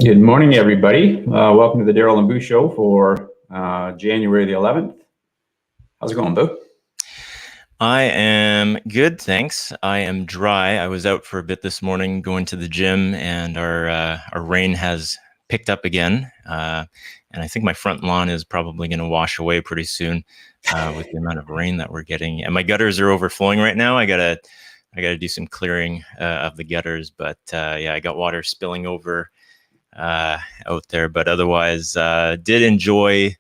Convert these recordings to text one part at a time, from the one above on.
Good morning, everybody. Welcome to the Daryl and Boo Show for January the 11th. How's it going, Boo? I am good, thanks. I am dry. I was out for a bit this morning going to the gym, and our rain has picked up again. And I think my front lawn is probably going to wash away pretty soon with the amount of rain that we're getting. And my gutters are overflowing right now. I gotta do some clearing of the gutters, but I got water spilling over out there. But otherwise, did enjoy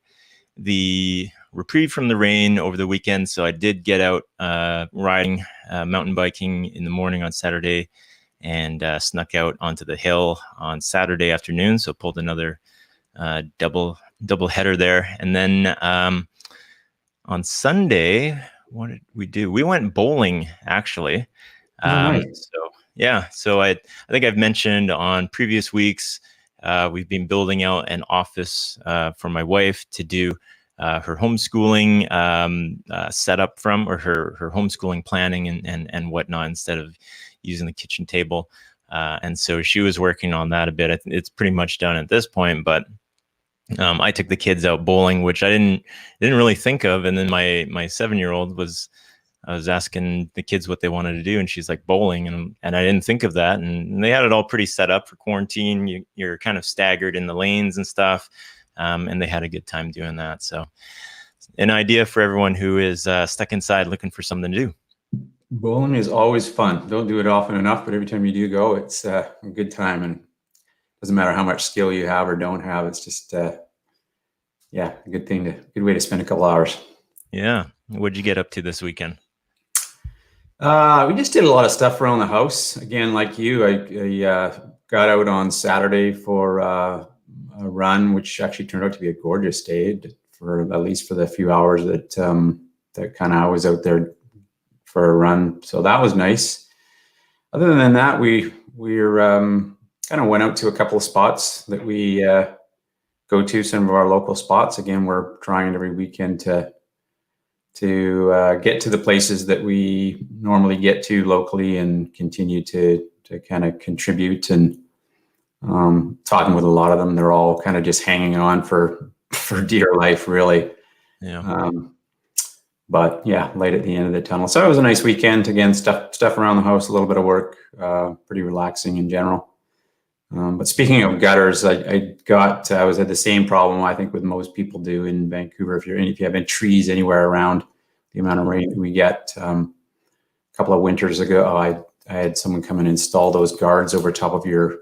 the reprieve from the rain over the weekend. So I did get out riding, mountain biking in the morning on Saturday, and snuck out onto the hill on Saturday afternoon. So pulled another double header there. And then on Sunday, what did we do? We went bowling, actually. Nice. So I think I've mentioned on previous weeks, we've been building out an office for my wife to do her homeschooling setup from, or her homeschooling planning and whatnot, instead of using the kitchen table. And so she was working on that a bit. It's pretty much done at this point, but I took the kids out bowling, which I didn't really think of. And then my 7-year-old I was asking the kids what they wanted to do, and she's like, bowling, and I didn't think of that. And they had it all pretty set up for quarantine. You're kind of staggered in the lanes and stuff, and they had a good time doing that. So, an idea for everyone who is stuck inside looking for something to do. Bowling is always fun. Don't do it often enough, but every time you do go, it's a good time. And it doesn't matter how much skill you have or don't have. It's just, a good way to spend a couple hours. Yeah. What'd you get up to this weekend? We just did a lot of stuff around the house. Again, like you, I got out on Saturday for a run, which actually turned out to be a gorgeous day, at least for the few hours that kind of I was out there for a run. So that was nice. Other than that, we kind of went out to a couple of spots that we go to, some of our local spots. Again, we're trying every weekend to get to the places that we normally get to locally and continue to kind of contribute. And talking with a lot of them, they're all kind of just hanging on for dear life, really. Yeah. But yeah, light at the end of the tunnel. So it was a nice weekend. Again, stuff around the house, a little bit of work, pretty relaxing in general. But speaking of gutters, I was at the same problem I think with most people do in Vancouver. If you have any trees anywhere around, the amount of rain we get. A couple of winters ago, I had someone come and install those guards over top of your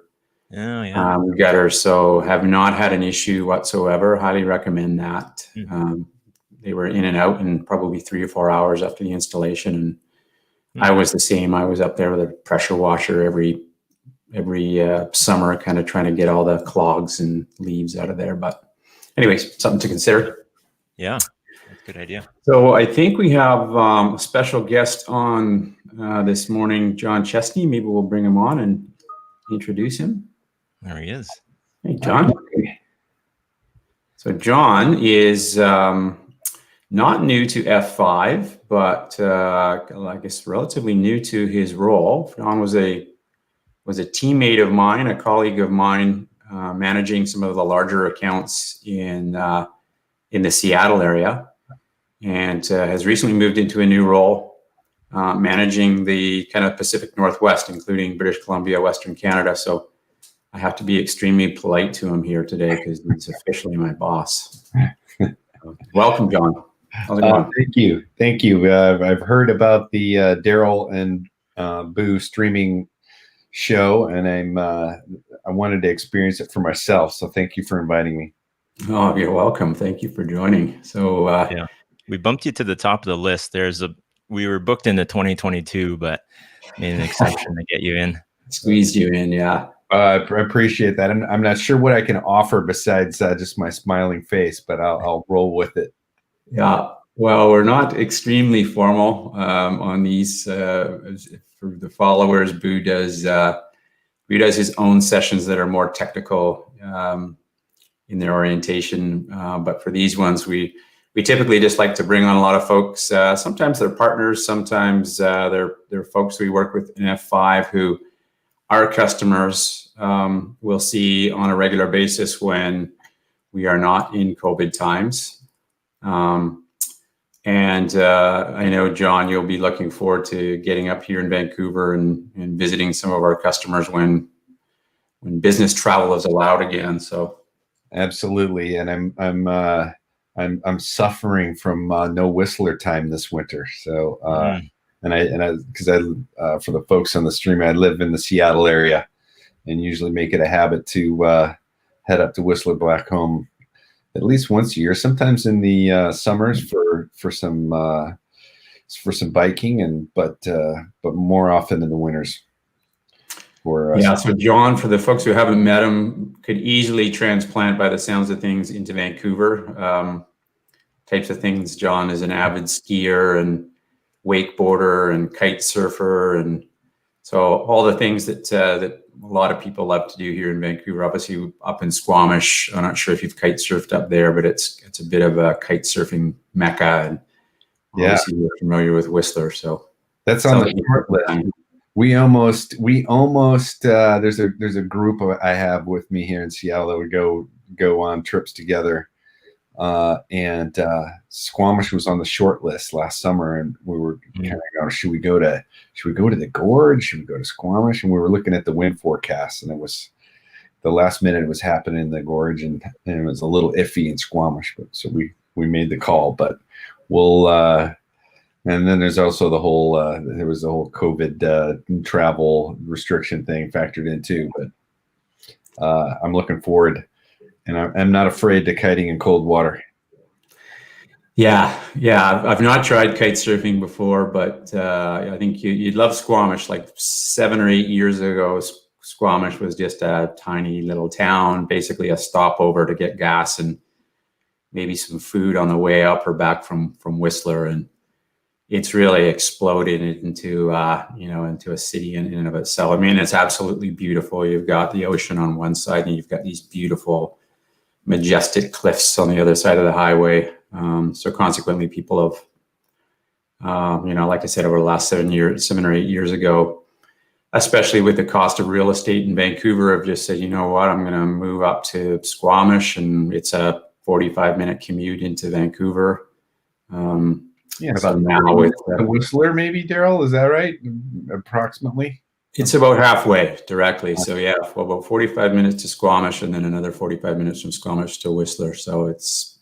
gutters. So have not had an issue whatsoever. Highly recommend that. They were in and out in probably 3 or 4 hours after the installation, and I was the same. I was up there with a pressure washer every summer, kind of trying to get all the clogs and leaves out of there. But anyways, something to consider. Yeah, that's a good idea. So I think we have a special guest on this morning, John Chesney. Maybe we'll bring him on and introduce him. There he is. Hey, John. So John is not new to F5, but I guess relatively new to his role. John was a teammate of mine, a colleague of mine, managing some of the larger accounts in the Seattle area, and has recently moved into a new role, managing the kind of Pacific Northwest, including British Columbia, Western Canada. So I have to be extremely polite to him here today because he's officially my boss. Welcome, John. How's it going? Thank you. I've heard about the Daryl and Boo streaming show, and I wanted to experience it for myself. So thank you for inviting me. Oh, you're welcome. Thank you for joining. So we bumped you to the top of the list. We were booked into 2022, but made an exception to get you in. Squeezed you in, yeah. I appreciate that. I'm not sure what I can offer besides just my smiling face, but I'll roll with it. Yeah. Well, we're not extremely formal on these. For the followers, Boo does his own sessions that are more technical in their orientation. But for these ones, we typically just like to bring on a lot of folks. Sometimes they're partners. Sometimes they're folks we work with in F5 who our customers will see on a regular basis when we are not in COVID times. And I know, John, you'll be looking forward to getting up here in Vancouver and visiting some of our customers when business travel is allowed again. So absolutely, and I'm suffering from no Whistler time this winter. So and I because for the folks on the stream, I live in the Seattle area, and usually make it a habit to head up to Whistler Blackcomb at least once a year, sometimes in the summers for some biking, but more often in the winters. So John, for the folks who haven't met him, could easily transplant, by the sounds of things, into Vancouver. Types of things. John is an avid skier and wakeboarder and kite surfer, and so all the things that a lot of people love to do here in Vancouver. Obviously, up in Squamish, I'm not sure if you've kite surfed up there, but it's a bit of a kite surfing mecca, and obviously you're familiar with Whistler. So that's on the short list. We almost there's a group I have with me here in Seattle that would go on trips together. And Squamish was on the short list last summer, and we were kind of going, should we go to the Gorge? Should we go to Squamish? And we were looking at the wind forecast, and it was the last minute it was happening in the Gorge, and it was a little iffy in Squamish, but so we made the call. But we'll and then there's also the whole there was the whole COVID travel restriction thing factored in too. But I'm looking forward. And I'm not afraid to kiting in cold water. Yeah. I've not tried kite surfing before, but I think you'd love Squamish. Like 7 or 8 years ago, Squamish was just a tiny little town, basically a stopover to get gas and maybe some food on the way up or back from Whistler. And it's really exploded into into a city in and of itself. I mean, it's absolutely beautiful. You've got the ocean on one side, and you've got these beautiful, majestic cliffs on the other side of the highway. So consequently, people have, like I said, over the last 7 or 8 years ago, especially with the cost of real estate in Vancouver, have just said, you know what, I'm going to move up to Squamish, and it's a 45-minute commute into Vancouver. About now with the Whistler, maybe, Daryl, is that right? Approximately. It's about halfway directly. So about 45 minutes to Squamish, and then another 45 minutes from Squamish to Whistler. So it's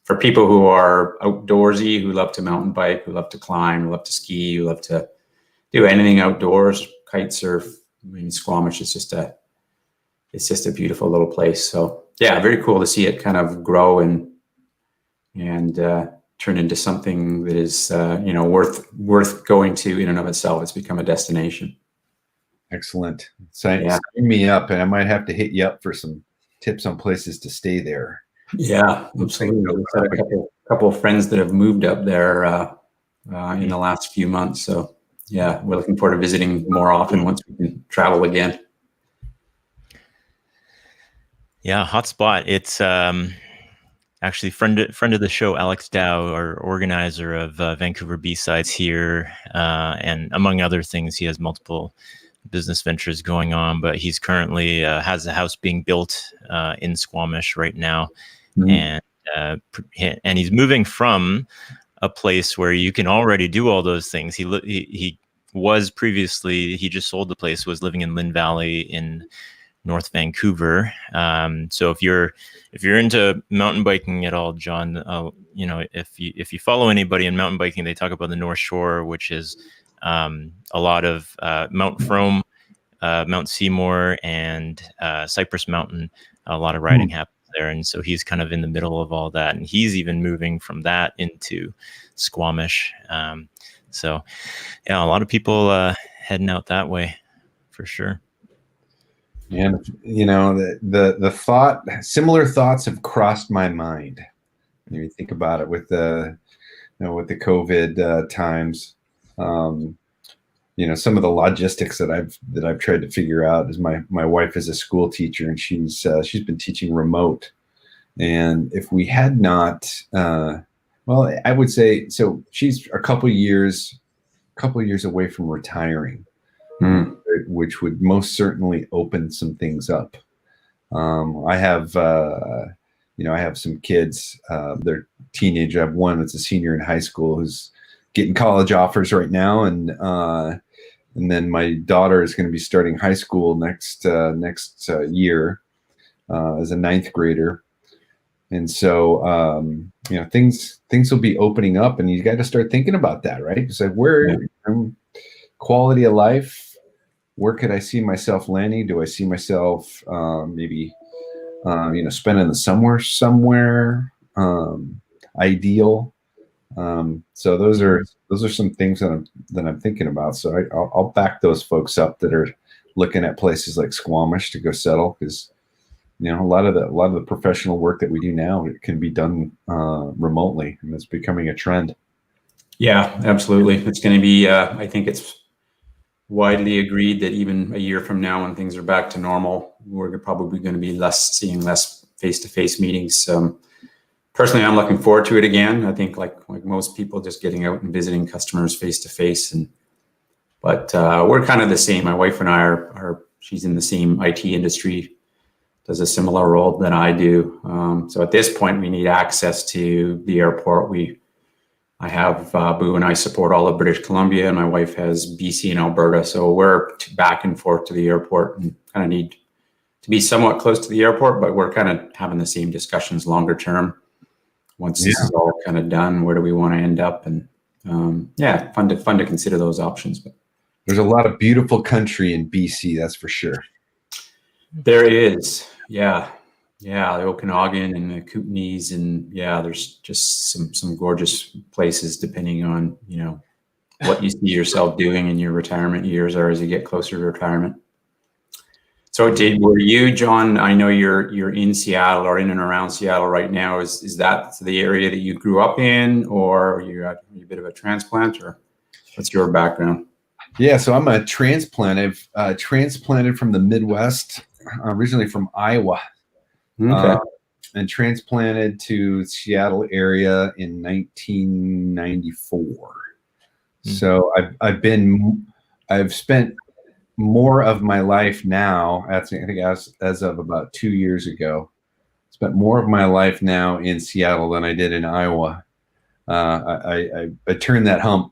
for people who are outdoorsy, who love to mountain bike, who love to climb, who love to ski, who love to do anything outdoors, kite surf. I mean, Squamish is just a beautiful little place. So yeah, very cool to see it kind of grow and turn into something that is worth going to in and of itself. It's become a destination. Excellent. Sign me up, and I might have to hit you up for some tips on places to stay there. Yeah, absolutely. We've had a couple of friends that have moved up there in the last few months. So yeah, we're looking forward to visiting more often once we can travel again. Yeah, hot spot. It's actually friend of the show, Alex Dow, our organizer of Vancouver B-Sides here, and among other things, he has multiple business ventures going on, but he's currently has a house being built in Squamish right now. And he's moving from a place where you can already do all those things. He was previously, he just sold the place, was living in Lynn Valley in North Vancouver. So if you're into mountain biking at all, John, if you follow anybody in mountain biking, they talk about the North Shore, which is a lot of Mount Frome, Mount Seymour, and Cypress Mountain. A lot of riding happens there, and so he's kind of in the middle of all that, and he's even moving from that into Squamish. So yeah, a lot of people heading out that way for sure. And the thought, similar thoughts have crossed my mind. When you think about it with the COVID times, some of the logistics that I've tried to figure out is my wife is a school teacher, and she's been teaching remote. And if we had not, I would say, so she's a couple years away from retiring. Very, would most certainly open some things up. I have I have some kids. They're teenage. I have one that's a senior in high school who's getting college offers right now, and then my daughter is going to be starting high school next year as a ninth grader. And so, things will be opening up, and you got to start thinking about that, right? It's like quality of life. Where could I see myself landing? Do I see myself maybe, spending the somewhere ideal? So those are some things that I'm thinking about. So I'll back those folks up that are looking at places like Squamish to go settle, because a lot of the professional work that we do now, it can be done remotely, and it's becoming a trend. Yeah, absolutely. It's going to be. I think it's widely agreed that even a year from now, when things are back to normal, we're probably going to be seeing less face-to-face meetings. Personally, I'm looking forward to it again. I think like most people, just getting out and visiting customers face-to-face. But we're kind of the same. My wife and I are she's in the same IT industry, does a similar role than I do. So at this point, we need access to the airport. I have Boo and I support all of British Columbia, and my wife has BC and Alberta. So we're back and forth to the airport, and kind of need to be somewhat close to the airport, but we're kind of having the same discussions longer term. Once this is all kind of done, where do we want to end up? And fun to consider those options. But there's a lot of beautiful country in BC, that's for sure. There is, yeah, the Okanagan and the Kootenays, and there's just some gorgeous places, depending on what you see yourself doing in your retirement years or as you get closer to retirement. So were you, John? I know you're in Seattle or in and around Seattle right now. Is that the area that you grew up in, or are you a bit of a transplant, or what's your background? Yeah, so I'm a transplant. I've transplanted from the Midwest, originally from Iowa. Okay. And transplanted to Seattle area in 1994. Mm-hmm. So I've spent more of my life now, I think as of about 2 years ago, spent more of my life now in Seattle than I did in Iowa. I turned that hump,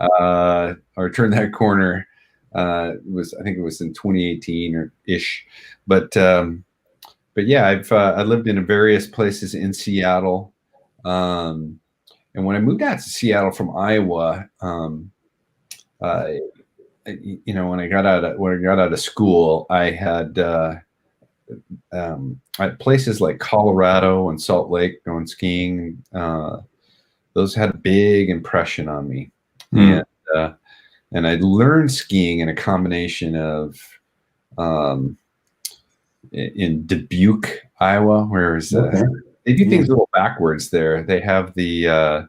or turned that corner. I think it was in 2018 or ish, but yeah, I lived in various places in Seattle, and when I moved out to Seattle from Iowa, when I got out of school, I had places like Colorado and Salt Lake going skiing. Those had a big impression on me, and I learned skiing in a combination of in Dubuque, Iowa, whereas they do things a little backwards there. They have the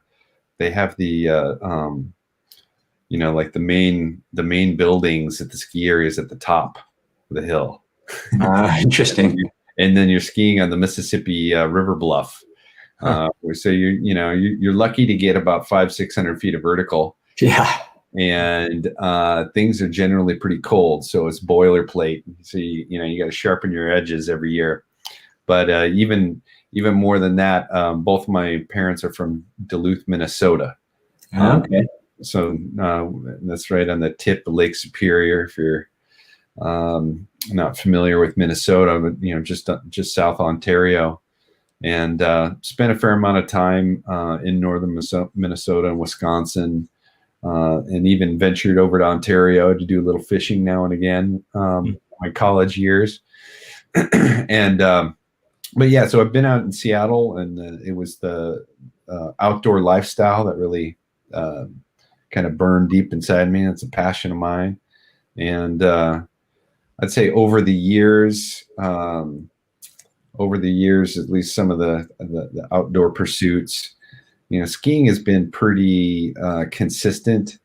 like the main buildings at the ski areas at the top of the hill. Interesting. And then you're skiing on the Mississippi River bluff. So you're lucky to get about 500-600 feet of vertical. Yeah. And things are generally pretty cold, so it's boilerplate. So you got to sharpen your edges every year. But even more than that, both my parents are from Duluth, Minnesota. Okay. So that's right on the tip of Lake Superior. If you're not familiar with Minnesota, but just south of Ontario, and spent a fair amount of time in northern Minnesota and Wisconsin. And even ventured over to Ontario to do a little fishing now and again, my college years. And, but yeah, so I've been out in Seattle, and it was the outdoor lifestyle that really kind of burned deep inside me. It's a passion of mine. And I'd say over the years, at least some of the outdoor pursuits, skiing has been pretty consistent,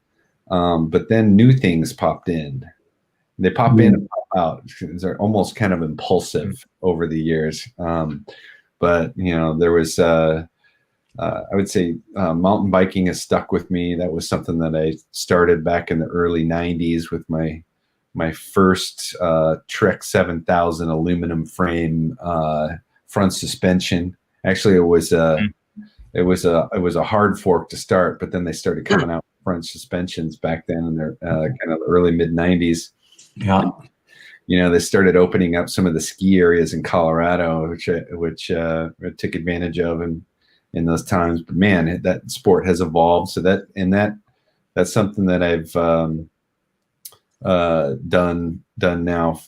but then new things popped in. They pop in and pop out. They're almost kind of impulsive over the years. But there was, I would say, mountain biking has stuck with me. That was something that I started back in the early 90s with my my first Trek 7000 aluminum frame front suspension. Actually, it was a hard fork to start, but then they started coming out with front suspensions back then in their kind of early mid 90s. Yeah. They started opening up some of the ski areas in Colorado, which I took advantage of in those times. But man, that sport has evolved. So that's something that I've done now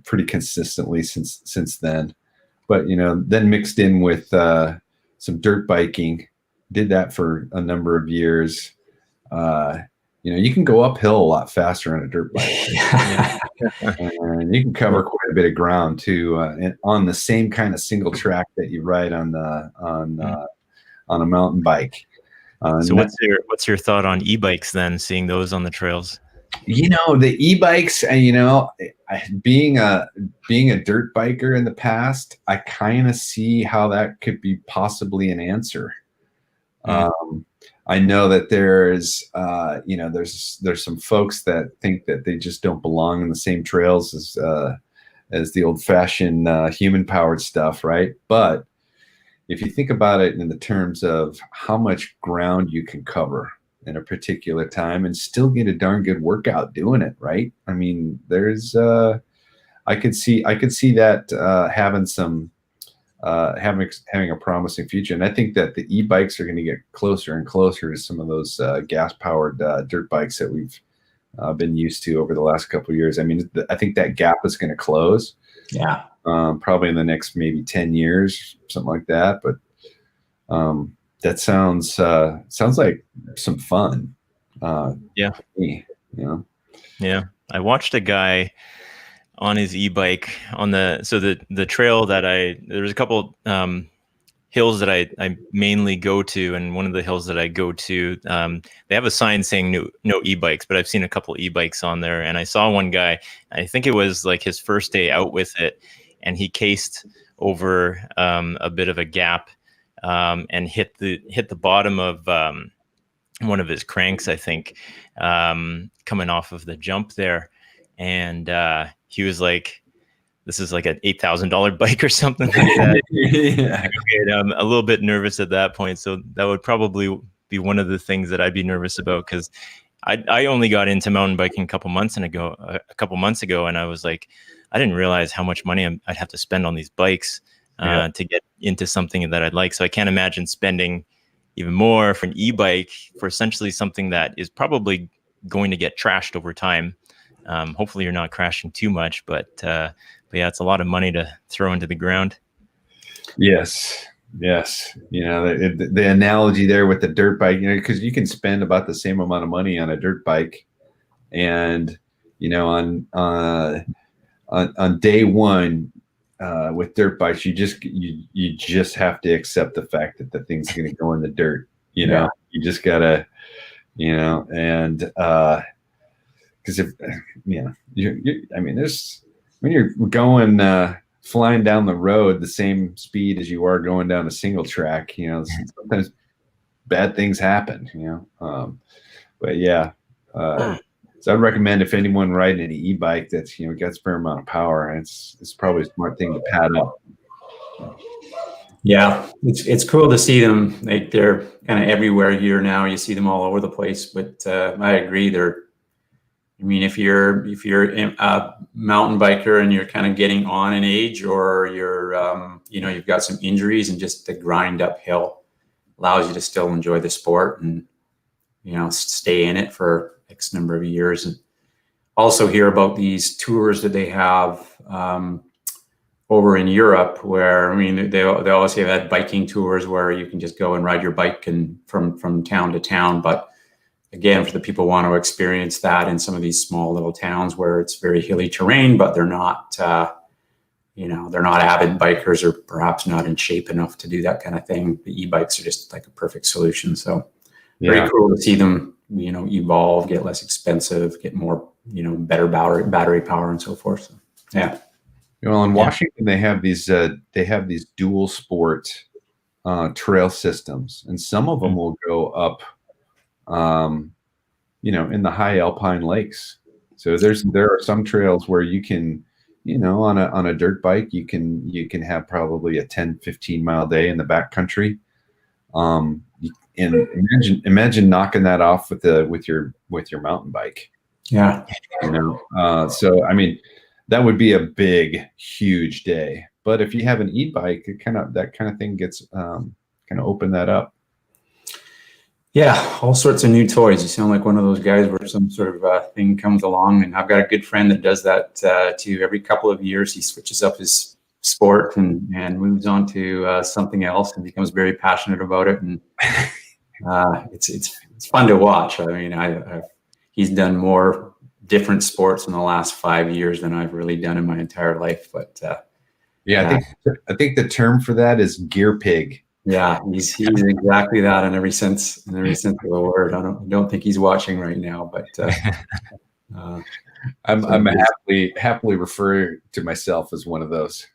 pretty consistently since then. But then mixed in with some dirt biking, did that for a number of years. You can go uphill a lot faster on a dirt bike. And you can cover quite a bit of ground too, on the same kind of single track that you ride on a mountain bike. So what's your thought on e-bikes then, seeing those on the trails? The e-bikes, being a dirt biker in the past, I kind of see how that could be possibly an answer. I know that there's some folks that think that they just don't belong in the same trails as the old-fashioned human-powered stuff, right? But if you think about it in the terms of how much ground you can cover in a particular time and still get a darn good workout doing it, right? I mean, there's I could see that having some having a promising future. And I think that the e-bikes are going to get closer and closer to some of those gas-powered dirt bikes that we've been used to over the last couple of years. I mean, I think that gap is going to close. Yeah. Probably in the next maybe 10 years, something like that. But that sounds like some fun. Yeah. I watched a guy on his e-bike on the trail that there was a couple hills that I mainly go to, and one of the hills that I go to, they have a sign saying no e-bikes, but I've seen a couple e-bikes on there, and I saw one guy, I think it was like his first day out with it, and he cased over a bit of a gap and hit the bottom of one of his cranks, I think, coming off of the jump there. And he was like, this is like an $8,000 bike or something like that. Yeah. I'm a little bit nervous at that point. So that would probably be one of the things that I'd be nervous about, because I only got into mountain biking a couple months ago, and I was like, I didn't realize how much money I'd have to spend on these bikes to get into something that I'd like. So I can't imagine spending even more for an e-bike for essentially something that is probably going to get trashed over time. Hopefully you're not crashing too much, but yeah, it's a lot of money to throw into the ground. Yes. The analogy there with the dirt bike, because you can spend about the same amount of money on a dirt bike, and on day one with dirt bikes, you just have to accept the fact that the thing's going to go in the dirt. You just gotta, and because there's when you're going flying down the road the same speed as you are going down a single track, sometimes bad things happen, but yeah. So I'd recommend, if anyone riding an e-bike that's got a fair amount of power, it's probably a smart thing to pad up. Yeah, it's cool to see them. Like, they're kind of everywhere here now. You see them all over the place. But I agree. If you're a mountain biker and you're kind of getting on in age, or you're you've got some injuries, and just the grind uphill allows you to still enjoy the sport and stay in it for X number of years. And also hear about these tours that they have over in Europe, where they always have had biking tours where you can just go and ride your bike and from town to town. But again, for the people who want to experience that in some of these small little towns where it's very hilly terrain, but they're not they're not avid bikers, or perhaps not in shape enough to do that kind of thing, the e-bikes are just like a perfect solution. So very cool to see them evolve, get less expensive, get more better battery power and so forth. So, yeah. In Washington, they have these dual sport trail systems, and some of them will go up in the high alpine lakes. So there are some trails where you can, on a dirt bike, you can have probably a 10, 15 mile day in the backcountry. And imagine knocking that off with your mountain bike. Yeah. So I mean, that would be a big, huge day. But if you have an e-bike, that kind of thing gets kind of open that up. Yeah, all sorts of new toys. You sound like one of those guys where some sort of thing comes along, and I've got a good friend that does that too. Every couple of years, he switches up his sport and moves on to something else and becomes very passionate about it. And it's fun to watch. I mean, he's done more different sports in the last 5 years than I've really done in my entire life. But I think the term for that is gear pig. Yeah, he's exactly that in every sense of the word. I don't think he's watching right now, but I'm happily refer to myself as one of those.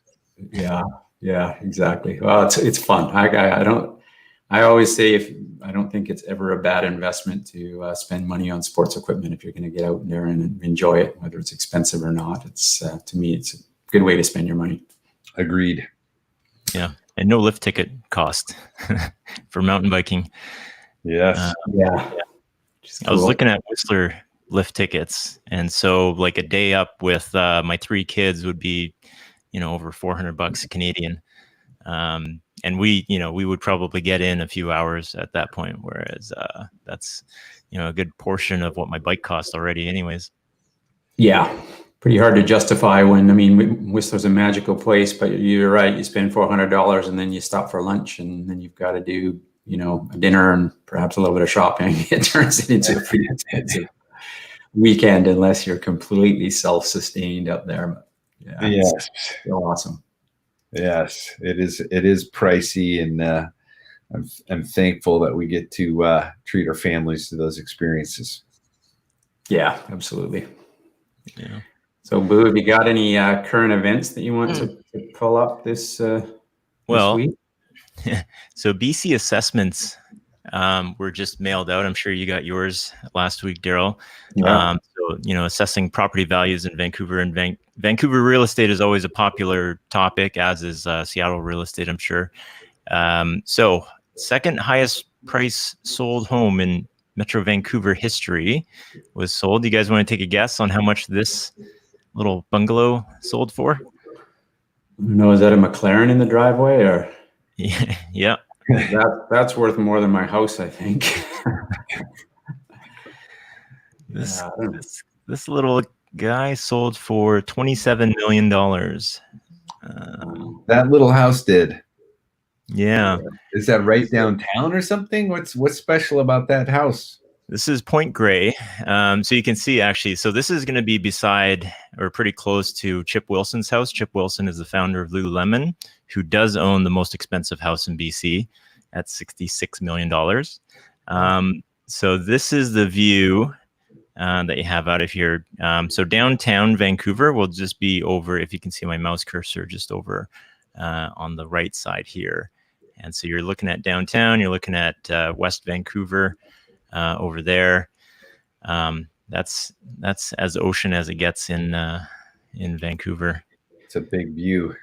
Yeah, exactly. Well, it's fun. I always say I don't think it's ever a bad investment to spend money on sports equipment if you're going to get out there and enjoy it, whether it's expensive or not. It's to me, it's a good way to spend your money. Agreed. Yeah. And no lift ticket cost for mountain biking. Yes. Yeah. I was looking at Whistler lift tickets. And so like a day up with my 3 kids would be, over $400 Canadian. And we would probably get in a few hours at that point. Whereas that's, a good portion of what my bike costs already anyways. Yeah. Pretty hard to justify Whistler's a magical place, but you're right. You spend $400 and then you stop for lunch and then you've got to do, a dinner and perhaps a little bit of shopping. It turns it into a pretty expensive weekend unless you're completely self-sustained up there. But yes. It's still awesome. Yes, it is pricey, and I'm thankful that we get to treat our families to those experiences. Yeah, absolutely. Yeah. So, Boo, have you got any current events that you want to pull up this week? So BC assessments were just mailed out. I'm sure you got yours last week, Daryl. Yeah. Assessing property values in Vancouver, and Vancouver real estate is always a popular topic, as is Seattle real estate, I'm sure. So second highest price sold home in Metro Vancouver history was sold. You guys want to take a guess on how much this little bungalow sold for? No, is that a McLaren in the driveway or? Yeah. That's worth more than my house, I think. This little guy sold for $27 million. That little house did. Yeah. Is that right downtown or something? What's special about that house? This is Point Grey. So you can see actually, so this is going to be beside or pretty close to Chip Wilson's house. Chip Wilson is the founder of Lululemon, who does own the most expensive house in BC at $66 million. So this is the view that you have out of here. So downtown Vancouver will just be over, if you can see my mouse cursor, just over on the right side here. And so you're looking at downtown, you're looking at West Vancouver over there. That's as ocean as it gets in Vancouver. It's a big view.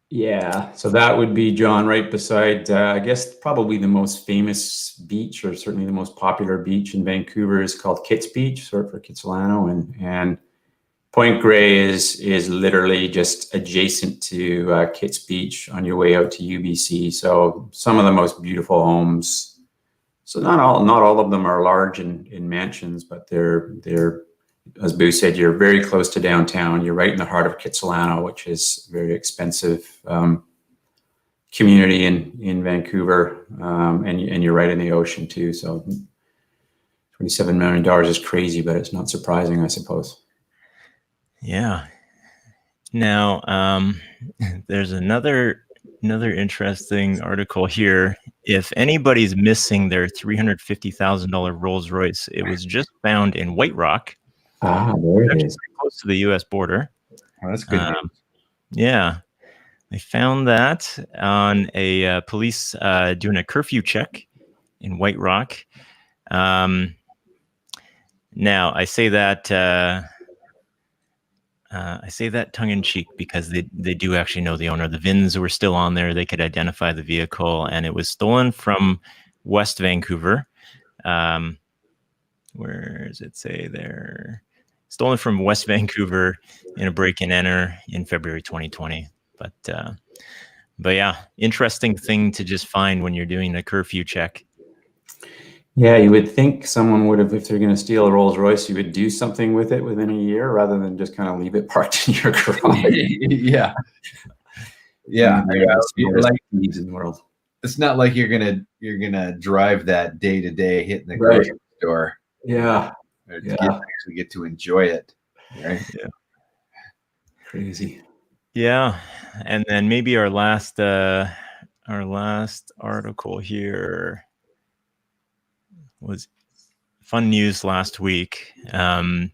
Yeah, so that would be, John, right beside, I guess, probably the most famous beach, or certainly the most popular beach in Vancouver, is called Kitts Beach, short for Kitsilano, and Point Grey is literally just adjacent to Kitts Beach on your way out to UBC. So some of the most beautiful homes. So not all of them are large in mansions, but they're as Boo said, you're very close to downtown. You're right in the heart of Kitsilano, which is a very expensive community in Vancouver, and you're right in the ocean too. So $27 million is crazy, but it's not surprising, I suppose. Yeah. Now, there's another interesting article here. If anybody's missing their $350,000 Rolls Royce, it was just found in White Rock. There it is. Close to the U.S. border. Oh, that's good. Yeah. They found that on a police doing a curfew check in White Rock. Now, I say that I say that tongue in cheek because they do actually know the owner. The VINs were still on there. They could identify the vehicle, and it was stolen from West Vancouver. Where does it say there? Stolen from West Vancouver in a break and enter in February 2020. But yeah, interesting thing to just find when you're doing a curfew check. Yeah, you would think someone would have, if they're going to steal a Rolls Royce, you would do something with it within a year rather than just kind of leave it parked in your garage. Yeah. Yeah. Like these in the world. It's not like you're gonna drive that day to day, hitting the grocery store. Yeah. Actually get to enjoy it. Right. Yeah. Crazy. Yeah, and then maybe our last article here was fun news last week. So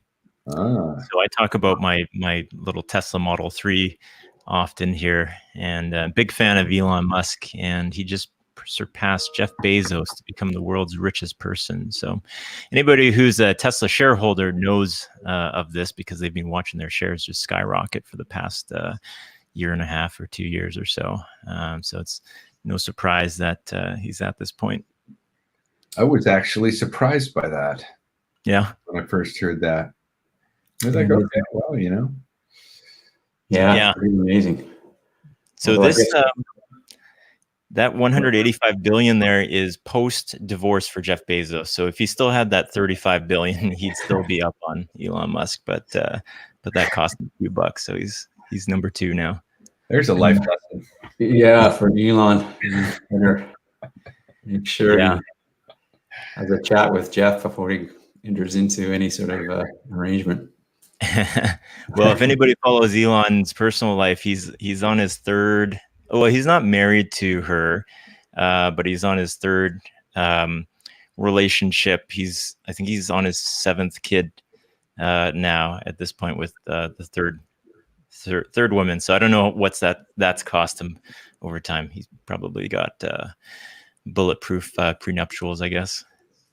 I talk about my little Tesla Model 3 often here, and big fan of Elon Musk, and he just surpassed Jeff Bezos to become the world's richest person. So anybody who's a Tesla shareholder knows of this because they've been watching their shares just skyrocket for the past year and a half or 2 years or so. So it's no surprise that he's at this point. I was actually surprised by that. Yeah. When I first heard that. I was like, okay, well, you know. Yeah. Pretty amazing. So this that 185 billion there is post-divorce for Jeff Bezos. So if he still had that 35 billion, he'd still be up on Elon Musk, but that cost him a few bucks. So he's number 2 now. There's a life lesson. Yeah, for Elon. Make sure he has a chat with Jeff before he enters into any sort of arrangement. Well, if anybody follows Elon's personal life, he's on his third. Well, he's not married to her, but he's on his third relationship. I think he's on his 7th kid now at this point with the third woman. So I don't know what's that's cost him over time. He's probably got bulletproof prenuptials, I guess.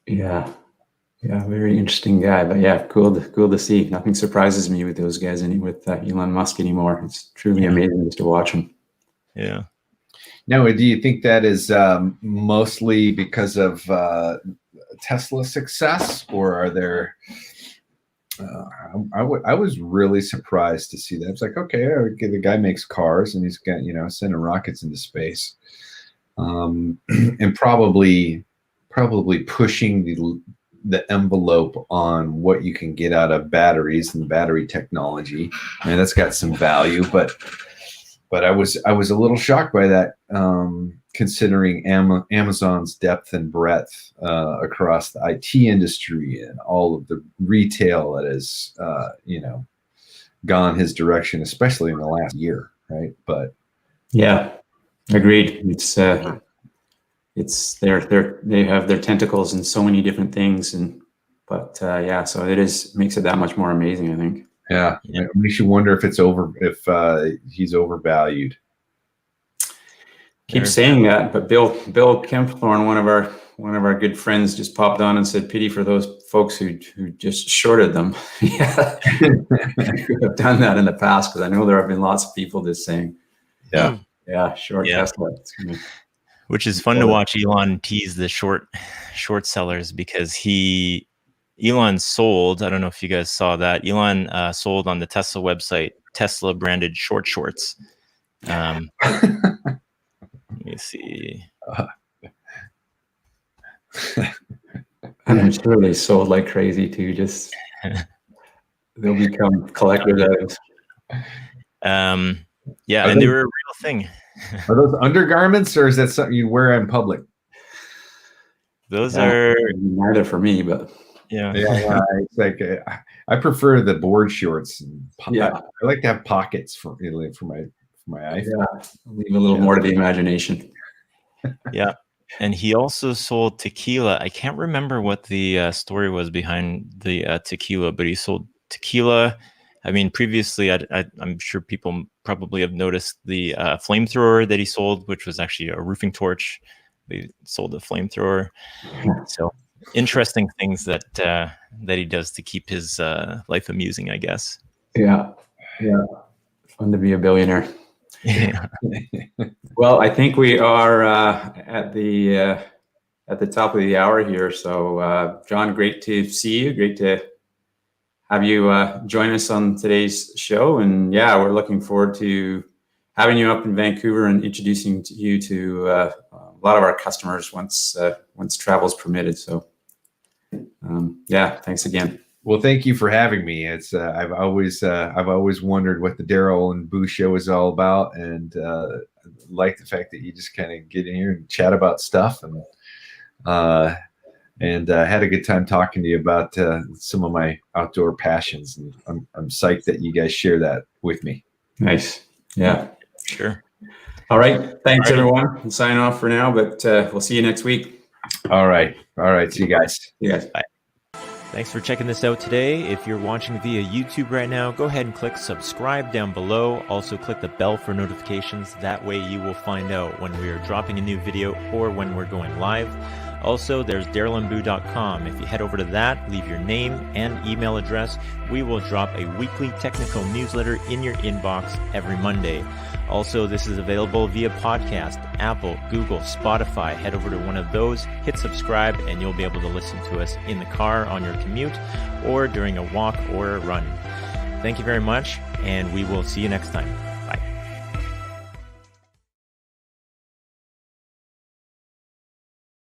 Yeah, very interesting guy. But yeah, cool to see. Nothing surprises me with those guys with Elon Musk anymore. It's truly amazing just to watch him. Yeah. Now, do you think that is mostly because of Tesla success, or are there? I was really surprised to see that. It's like, okay, the guy makes cars and he's got sending rockets into space, and probably pushing the envelope on what you can get out of batteries and battery technology. I mean, that's got some value, but I was a little shocked by that, considering Amazon's depth and breadth across the IT industry and all of the retail that has gone his direction, especially in the last year, right? But yeah, agreed. It's they have their tentacles in so many different things, so makes it that much more amazing, I think. Yeah. It makes you wonder if he's overvalued. Keep saying that, but Bill Kempthorne, one of our good friends, just popped on and said, "Pity for those folks who just shorted them." Yeah, who have done that in the past, because I know there have been lots of people just saying, short Tesla. Which is fun to watch Elon tease the short sellers, because Elon sold, I don't know if you guys saw that, Elon sold on the Tesla website Tesla branded shorts. Let me see. I'm sure they sold like crazy too. Just they'll become collector's items. And they were a real thing. Are those undergarments, or is that something you wear in public? Those are neither for me, but it's like I prefer the board shorts. I like to have pockets for my iPhone. Yeah, leave a little more to the imagination. Yeah, and he also sold tequila. I can't remember what the story was behind the tequila, but he sold tequila. I mean, previously, I'm sure people probably have noticed the flamethrower that he sold, which was actually a roofing torch. He sold a flamethrower. So interesting things that he does to keep his life amusing, I guess. Yeah. Yeah, fun to be a billionaire. Yeah. Well, I think we are at the top of the hour here. So, John, great to see you. Great to have you join us on today's show. And yeah, we're looking forward to having you up in Vancouver and introducing you to a lot of our customers once travel is permitted. So, yeah, thanks again. Well, thank you for having me. It's I've always wondered what the Daryl and Boo show is all about, and like the fact that you just kind of get in here and chat about stuff, and had a good time talking to you about some of my outdoor passions. And I'm psyched that you guys share that with me. Nice. Yeah. Sure. All right. Thanks, everyone. We'll sign off for now, but we'll see you next week. All right. See you guys. See you guys. Bye. Thanks for checking this out today. If you're watching via YouTube right now, go ahead and click subscribe down below. Also click the bell for notifications. That way you will find out when we are dropping a new video or when we're going live. Also, there's darylandboo.com. If you head over to that, leave your name and email address, we will drop a weekly technical newsletter in your inbox every Monday. Also, this is available via podcast, Apple, Google, Spotify. Head over to one of those, hit subscribe, and you'll be able to listen to us in the car on your commute or during a walk or a run. Thank you very much, and we will see you next time.